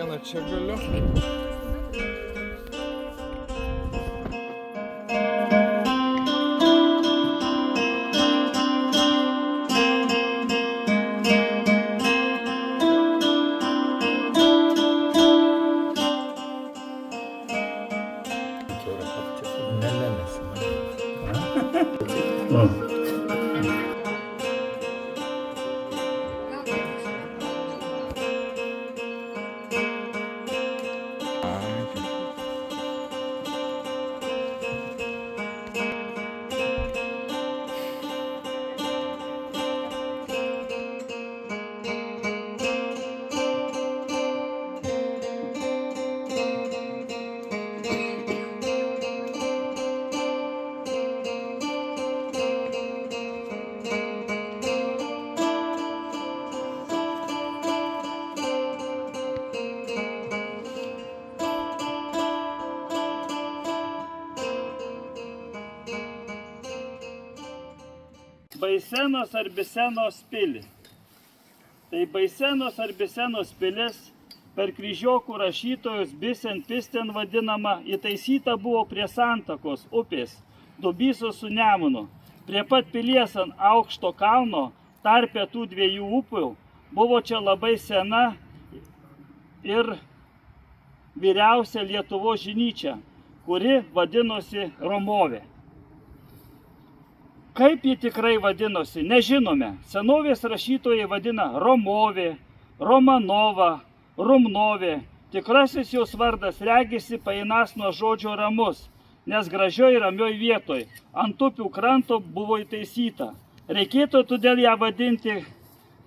vieną čia galiu. Baisenos ar Bisenos pilį. Tai Baisenos ar Bisenos pilis per kryžiokų rašytojus Bisen Pisten vadinama įtaisyta buvo prie santakos upės, Dubysos su Nemunu. Prie pat pilies ant aukšto kalno, tarpe tų dviejų upių, buvo čia labai sena ir vyriausia Lietuvos žinyčia, kuri vadinosi Romovė. Kaip ji tikrai vadinosi, nežinome. Senovės rašytojai vadina Romovė, Romanova, Rumnovė. Tikrasis jos vardas regisi paeinas nuo žodžio ramus, nes gražioj ramioj vietoj ant upių kranto buvo įtaisyta. Reikėtų todėl ją vadinti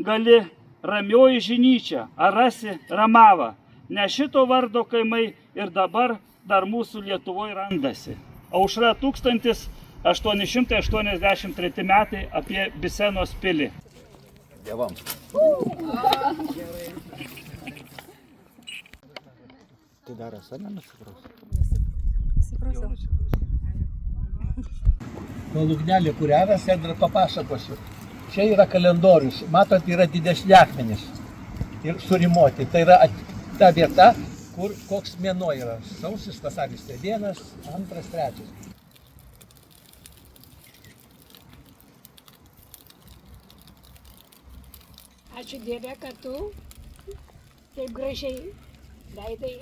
gali ramioji žinyčia, ar rasi Ramava, nes šito vardo kaimai ir dabar dar mūsų Lietuvoje randasi. Aušra 1883 metai apie Bisenos pilį. Dievams. Tai dar esi, nenusipraus? Nuo Lugnelį kuriavęs, dar papasakosiu. Čia yra kalendorius, matot, yra didesni akmenys ir surimoti. Tai yra ta vieta, kur koks mėnuo yra. Sausis, vasaris, tai 1, 2, 3. Ačiū Dieve, kad tu taip gražiai leidai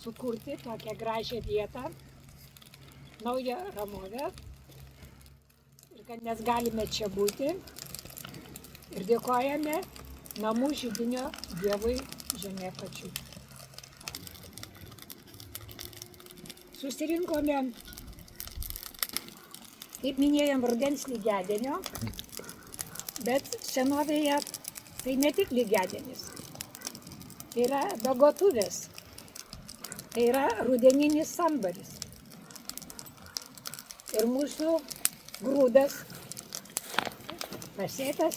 sukurti tokią gražią vietą, naują Ramovę, ir kad mes galime čia būti. Ir dėkojame namų židinio Dievui žemė pačiu. Susirinkome, kaip minėjom, rudens lygiadienio, bet senovėje tai ne tik lygiadienis, tai yra dagotuvės, tai yra rudeninis sambaris. Ir mūsų grūdas pasėtas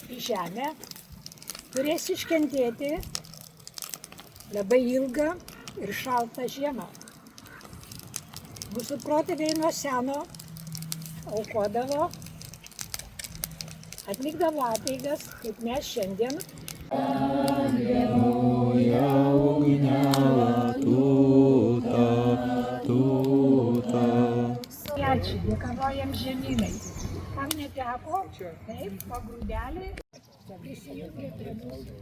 į žemę turės iškentėti labai ilgą ir šaltą žiemą. Mūsų protėviai nuo seno aukodavo, atlikdavo apeigas, kaip mes šiandien. Alleluja, ugnelą tūtą. Ačiū, dėkavojam žemynai. Kam neteko, taip, po grūdelį, prisijungė prie mūsų.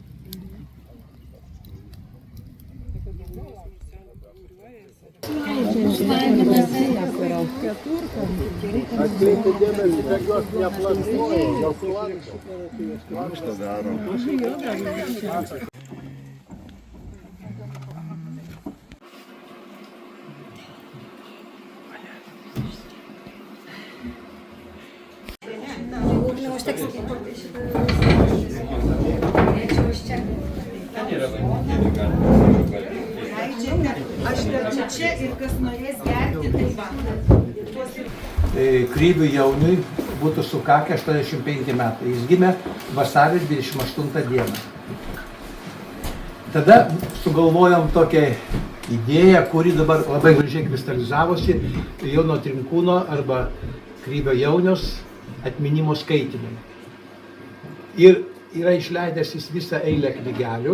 Atkreipti dėmesį, kad jos neplasnuoja, jos lanksto daro. Aš verčiu čia ir kas norės gerti, tai va. Krybių jauniui būtų sukakę 85 metai. Jis gimė vasario 28 dieną. Tada sugalvojom tokią idėją, kuri dabar labai gražiai kristalizavosi, Jono Trinkūno arba Krybio jaunios atminimo skaitinimai. Ir yra išleidęs jis visą eilę knygelių.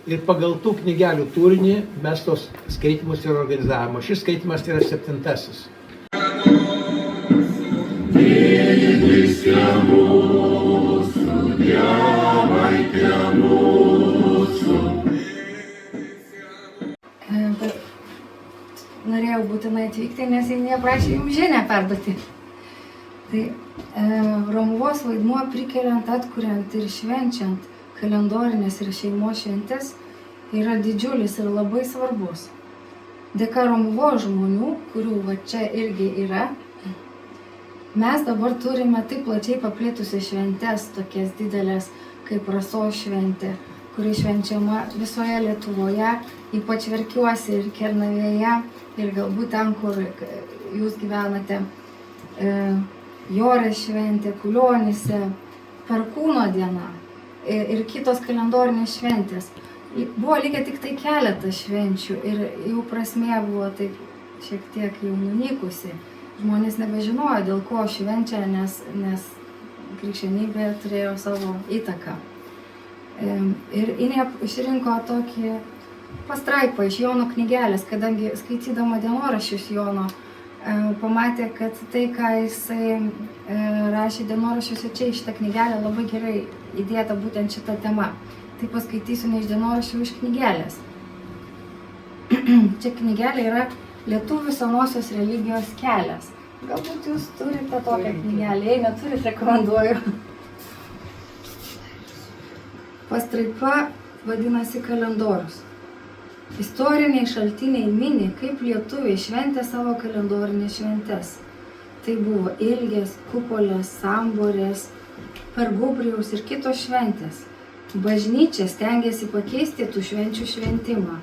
Ir pagal tų knygelių turinį mes tos skaitimus ir organizavome. Šis skaitimas yra 7. Bet norėjau būtinai atvykti, nes jie neprašė jums žinią perduoti. Tai Romuvos vaidmuo prikeliant, atkuriant ir švenčiant kalendorinės ir šeimos šventės yra didžiulis ir labai svarbus. Dėka Romuvos žmonių, kurių va čia irgi yra, mes dabar turime taip plačiai paplitusias šventės, tokias didelės kaip Rasos šventė, kuri švenčiama visoje Lietuvoje, ypač Verkiuose ir Kernavėje ir galbūt ten, kur jūs gyvenate, Jorės šventė, Kulionyse, Perkūno diena ir kitos kalendorinės šventės. Buvo likę tik tai keletas švenčių ir jų prasmė buvo taip šiek tiek jau nunykusi. Žmonės nebežinojo, dėl ko švenčia, nes krikščionybė turėjo savo įtaką. Ir Inė išrinko tokį pastraipą iš Jono knygelės, kadangi skaitydama dienoraščius Jono, pamatė, kad tai, ką jisai rašė dienoraščiuose čia, šitą knygelę labai gerai įdėta būtent šitą temą. Tai paskaitysiu ne iš dienoraščių, iš knygelės. Čia knygelė yra Lietuvių senosios religijos kelias. Galbūt jūs turite tokią knygelę, jei neturite, rekomenduoju. Pastraipa vadinasi kalendorius. Istoriniai šaltiniai mini, kaip lietuviai šventė savo kalendorinės šventes. Tai buvo Ilgės, Kupolės, Samborės, Pergubrijaus ir kitos šventės. Bažnyčia stengiasi pakeisti tų švenčių šventimą,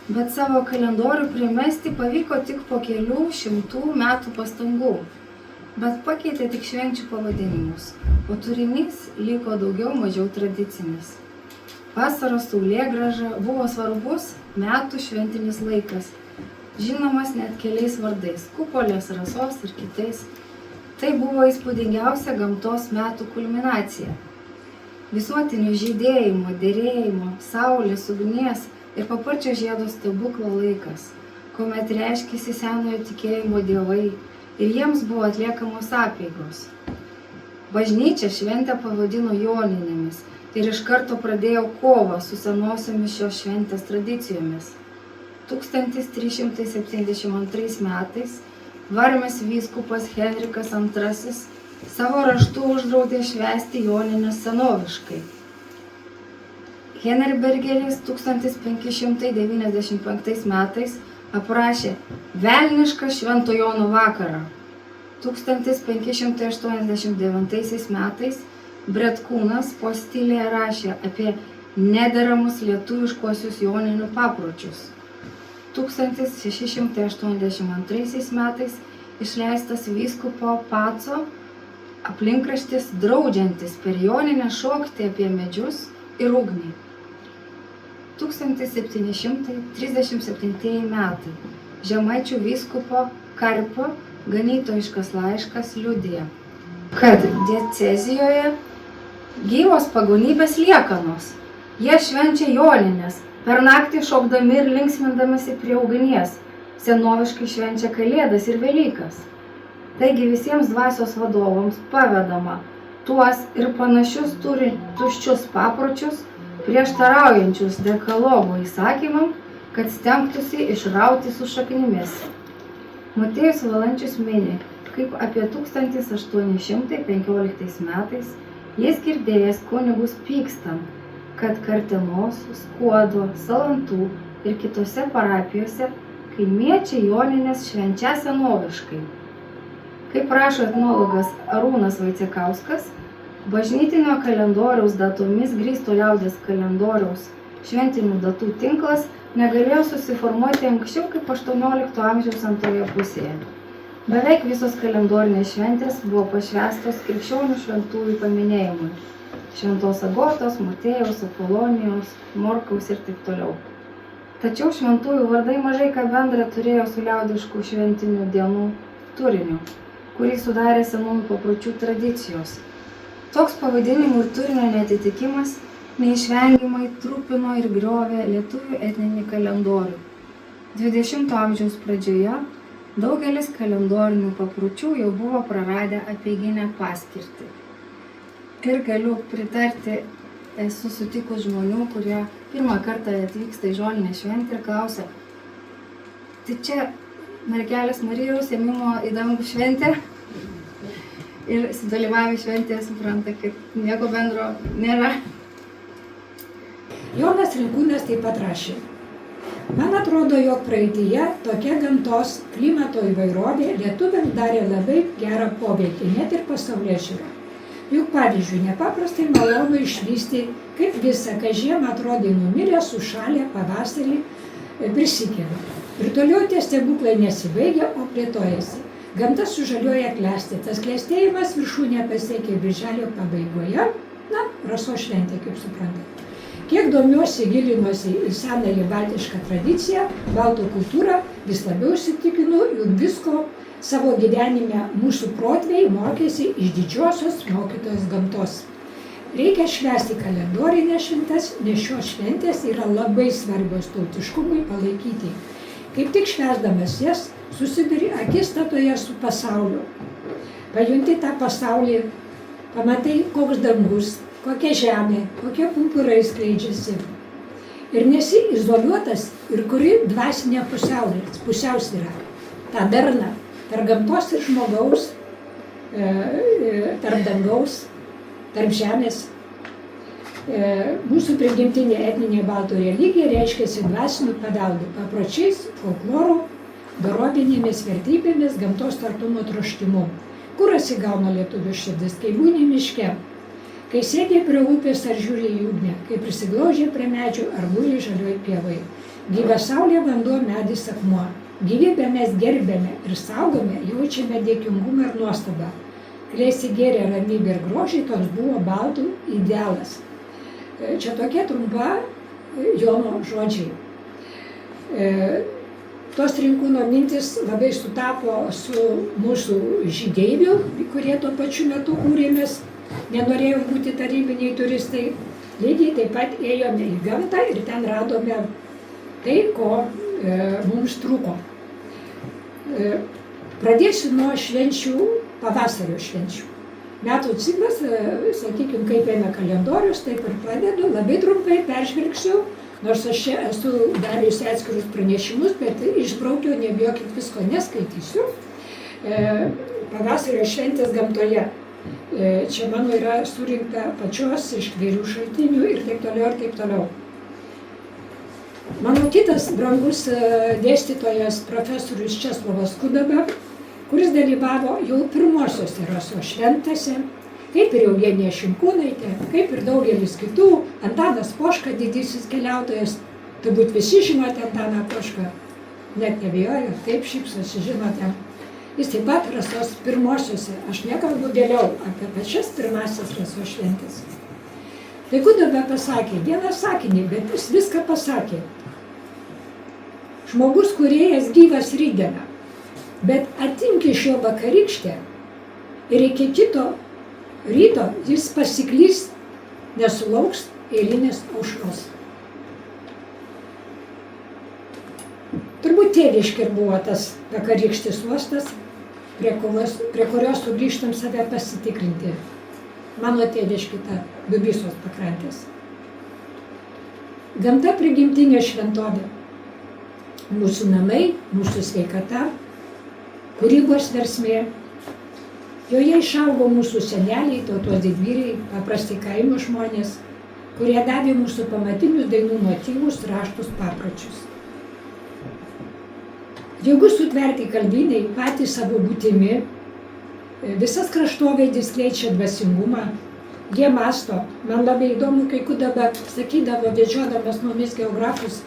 bet savo kalendorių primesti pavyko tik po kelių šimtų metų pastangų, bet pakeitė tik švenčių pavadinimus, o turinys liko daugiau mažiau tradicinis. Vasaros saulėgrąža buvo svarbus metų šventinis laikas, žinomas net keliais vardais – Kupolės, Rasos ir kitais. Tai buvo įspūdingiausia gamtos metų kulminacija. Visuotinio žydėjimo, derėjimo, saulės, ugnies ir paparčio žiedo stebuklo laikas, kuomet reiškėsi senojo tikėjimo dievai ir jiems buvo atliekamos apeigos. Bažnyčia šventę pavadino Joninėmis ir iš karto pradėjo kovą su senosiomis šios šventės tradicijomis. 1372 metais Varmės vyskupas Henrikas II savo raštu uždraudė švęsti Jonines senoviškai. Henribergeris 1595 metais aprašė velnišką Švento Jono vakarą. 1589 metais Bretkūnas postilėje rašė apie nederamus lietuviškuosius joninių papročius. 1682 metais išleistas vyskupo Paco aplinkraštis draudžiantis per Joninę šokti apie medžius ir ugnį. 1737 metai žemaičių vyskupo Karpio ganytojiškas laiškas liudija, kad diecezijoje gyvos pagonybės liekanos. Jie švenčia Jonines, per naktį šokdami ir linksmindamasi prie ugnies, senoviškai švenčia Kalėdas ir Velykas. Taigi visiems dvasios vadovams pavedama tuos ir panašius turi tuščius papročius, prieštaraujančius dekalogo įsakymam, kad stengtųsi išrauti su šaknimis. Motiejus Valančius mini, kaip apie 1815 metais jis girdėjęs kunigus pykstant, kad Kartenos, Skuodo, Salantų ir kitose parapijose kaimiečiai Jonines švenčia senoviškai. Kaip rašo etnologas Arūnas Vaicekauskas, bažnytinio kalendoriaus datomis grįsto liaudies kalendoriaus šventinių datų tinklas negalėjo susiformuoti anksčiau kaip 18 amžiaus antroje pusėje. Beveik visos kalendorinės šventės buvo pašvęstos krikščionių šventųjų paminėjimui. Šventos Agotos, Motiejaus, Apolonijos, Morkaus ir taip toliau. Tačiau šventųjų vardai mažai ką bendra turėjo su liaudiškų šventinių dienų turiniu, kurį sudarė senųjų papročių tradicijos. Toks pavadinimų ir turinio neatitikimas neišvengiamai trupino ir griovė lietuvių etninį kalendorių. 20 amžiaus pradžioje daugelis kalendorinių papročių jau buvo praradę apeiginę paskirtį. Ir galiu pritarti, esu sutikus žmonių, kurie pirmą kartą atvyksta į žolinę šventę ir klausia, tai čia mergelės Marijos ėmimo į dangų šventė? Ir sudalyvavę šventėje supranta, kad nieko bendro nėra. Jonas Rinkūnas taip pat rašė. Man atrodo, jog praeityje tokia gamtos klimato įvairovė lietuviams darė labai gerą poveikį, net ir pasaulėžiūrą. Juk pavyzdžiui, nepaprastai malonu išvysti, kaip visa, kas žiemą atrodė numirę, sušalę, pavasarį prisikelia. Ir toliau tie stebuklai nesibaigia, o plėtojasi. Gamta sužaliuoja klesti, tas klestėjimas viršūnę pasiekė birželio pabaigoje, Rasos šventė, kaip suprantate. Kiek domiuosi, gilinuosi į senąją baltišką tradiciją, baltų kultūrą, vis labiau įsitikinu, jog visko savo gyvenime mūsų protėviai mokėsi iš didžiosios mokytojos gamtos. Reikia švęsti kalendorinės šventes, nes šios šventės yra labai svarbios tautiškumui palaikyti. Kaip tik švęsdamas jas, susiduri akistatoje su pasauliu. Pajunti tą pasaulį, pamatai, koks dangus, kokia žemė, kokie pumpurai skleidžiasi. Ir nesi izoliuotas ir kuri dvasinė pusiausvyrą, tą darną tarp gamtos ir žmogaus, tarp dangaus, tarp žemės. Mūsų prigimtinė etninė baltų religija reiškiasi dvasiniu paveldu, papročiais, folkloru, dorovinėmis vertybėmis, gamtos tartumo troškimu. Kur atsigauna lietuvių širdis, kai būni miške, kai sėdė prie upės ar žiūri į ugnę, kai prisiglaudžia prie medžių ar guli žalioj pievai. Gyva saulė, vanduo, medis, akmuo. Gyvybę mes gerbėme ir saugome, jaučiame dėkingumą ir nuostabą. Klesti gėrė, ramybė ir grožiai, toks buvo baltų idealas. Čia tokia trumpa Jono žodžiai. Tos Rinkūno mintis labai sutapo su mūsų žygeivių, kurie tuo pačiu metu kūrėmės, nenorėjom būti tarybiniai turistai. Lygiai taip pat ėjome į gamtą ir ten radome tai, ko mums trūko. Pradėsiu nuo švenčių, pavasario švenčių. Metų ciklas, sakykime, kaip eina kalendorius, taip ir pradedu, labai trumpai peržvelgsiu, nors aš čia esu dariusi atskirus pranešimus, bet išbraukiau, nebijokit, visko neskaitysiu. Pavasario šventės gamtoje. Čia mano yra surinkta pačios iš įvairių šaltinių ir taip toliau, ir taip toliau. Mano kitas brangus dėstytojas profesorius Česlovas Kudaba, kuris dalyvavo jau pirmosiose Rasos šventėse, kaip ir Eugenija Šimkūnaitė, kaip ir daugelis kitų, Antanas Poška, didysis keliautojas, turbūt visi žinote Antaną Pošką, net nebijoju, taip šypsosi, žinote. Jis taip pat Rasos pirmosiose, aš nekalbu vėliau apie pačias pirmasis Rasos šventės. Tai Kudaba pasakė vieną sakinį, bet jis viską pasakė. Žmogus kūrėjas gyvas rytdieną, bet atimk iš jo vakarykštę ir iki kito ryto jis pasiklys, nesulauks eilinės aušros. Turbūt tėviškė buvo tas vakarykštis uostas, prie kurios sugrįžtam save pasitikrinti. Mano tėviškė ta Dubysos pakrantės. Gamta prigimtinė šventovė. Mūsų namai, mūsų sveikata, kūrybos versmė. Joje išaugo mūsų seneliai, tautos didvyriai, paprasti kaimo žmonės, kurie davė mūsų pamatinius dainų motyvus, raštus, papročius. Jeigu sutverti kalbiniai patys savo būtimi, visas kraštovaizdis skleidžia dvasingumą, jie mąsto. Man labai įdomu, kai Kudaba sakydavo, vedžiodamas mumis geografus,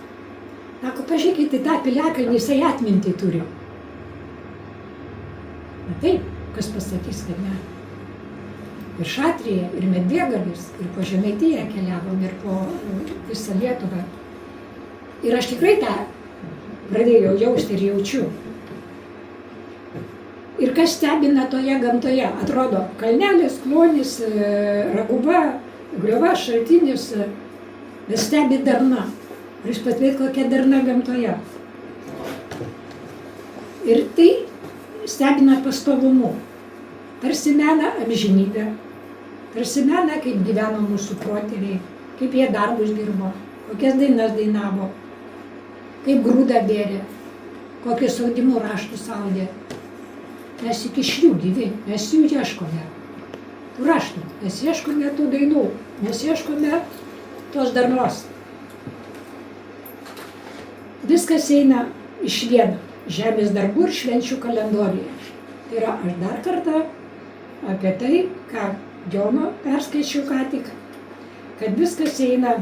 sako, pažiūrėkite, tą piliakalnį jisai atmintį turi. Na taip, kas pasakys, kad ne. Ir Šatrija, ir Medvėgalis, ir po Žemaitiją keliavom, ir po visą Lietuvą. Ir aš tikrai tą pradėjau jausti ir jaučiu. Ir kas stebina toje gamtoje, atrodo, kalnelis, klonis, Raguva, griova šaltinis stebi darna. Ir jūs patveit kokia darna gamtoje. Ir tai stebina pastovumu. Tarsi mena amžinybę. Tarsi mena, kaip gyveno mūsų protėviai, kaip jie darbus dirbo, kokias dainas dainavo, kaip grūdą bėrė, kokius audimų raštus audė. Mes iki šių gyvi, mes jų ieškome. Tų raštų, mes ieškome tų dainų, mes ieškome tos darnos. Viskas eina iš vieno žemės darbų ir švenčių kalendoriuje. Tai yra, aš dar kartą apie tai, ką Jono perskaičiau ką tik, kad viskas eina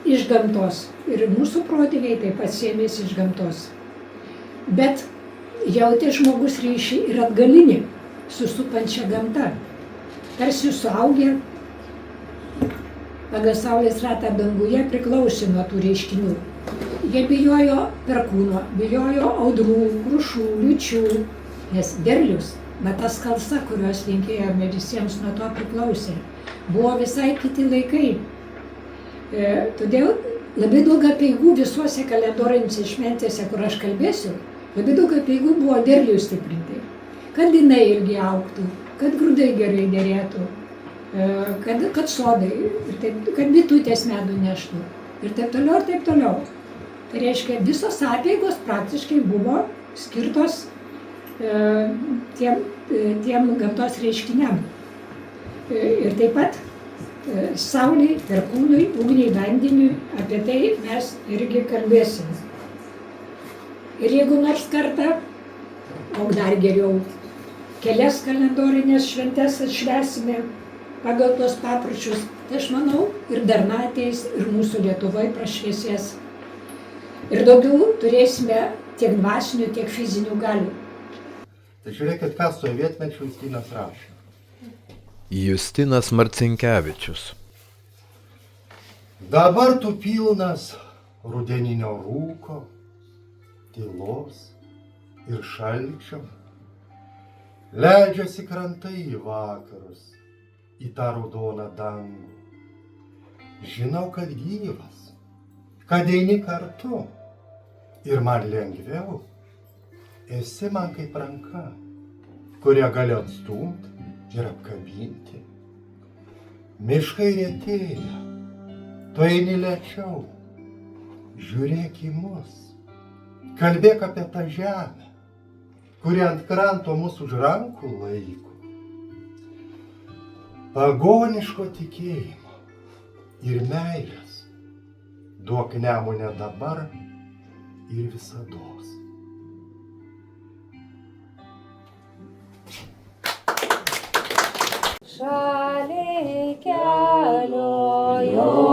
iš gamtos. Ir mūsų protėviai taip pat sėmėsi iš gamtos. Bet jautė žmogus ryšį ir atgalinį su supančia gamta. Tarsi suaugę pagal saulės ratą danguje priklausė nuo tų reiškinių. Jie bijojo perkūno, bijojo audrų, krušų, liūčių, nes derlius, bet ta skalsa, kurios linkėjome visiems nuo to priklausė, buvo visai kiti laikai. Todėl labai daug apeigų visuose kalendorinėse šventėse, kur aš kalbėsiu, labai daug apeigų buvo derliui stiprinti. Kad jinai ilgi augtų, kad grūdai gerai derėtų, kad sodai, kad bitutės medų neštų ir taip toliau, ir taip toliau. Tai reiškia, visos apeigos praktiškai buvo skirtos tiem gamtos reiškiniam. Ir taip pat saulei, perkūnui, ugniai, vandeniui, apie tai mes irgi kalbėsime. Ir jeigu nors kartą, o dar geriau, kelias kalendorinės šventes atšvęsime pagal tuos papročius, tai aš manau, ir darna ateis, ir mūsų Lietuvoje prašviesės. Ir daugiau turėsime tiek dvasinių, tiek fizinių galių. Tai žiūrėkit, ką sovietmečiu Justinas rašo. Justinas Marcinkevičius. Dabar tu pilnas rudeninio rūko, tylos ir šalčio. Leidžiasi krantai į vakarus, į tą raudoną dangų. Žinau, kad gyvas, kad eini kartu ir man lengviau. Esi man kaip ranka, kurią gali atstumti ir apkabinti. Miškai retėja, tu eini lėčiau, žiūrėk į mus, kalbėk apie tą žemę, kuri ant kranto mus už rankų laiko. Pagoniško tikėjimo ir meilės duok Nemune dabar ir visados. Šaliai kelio jau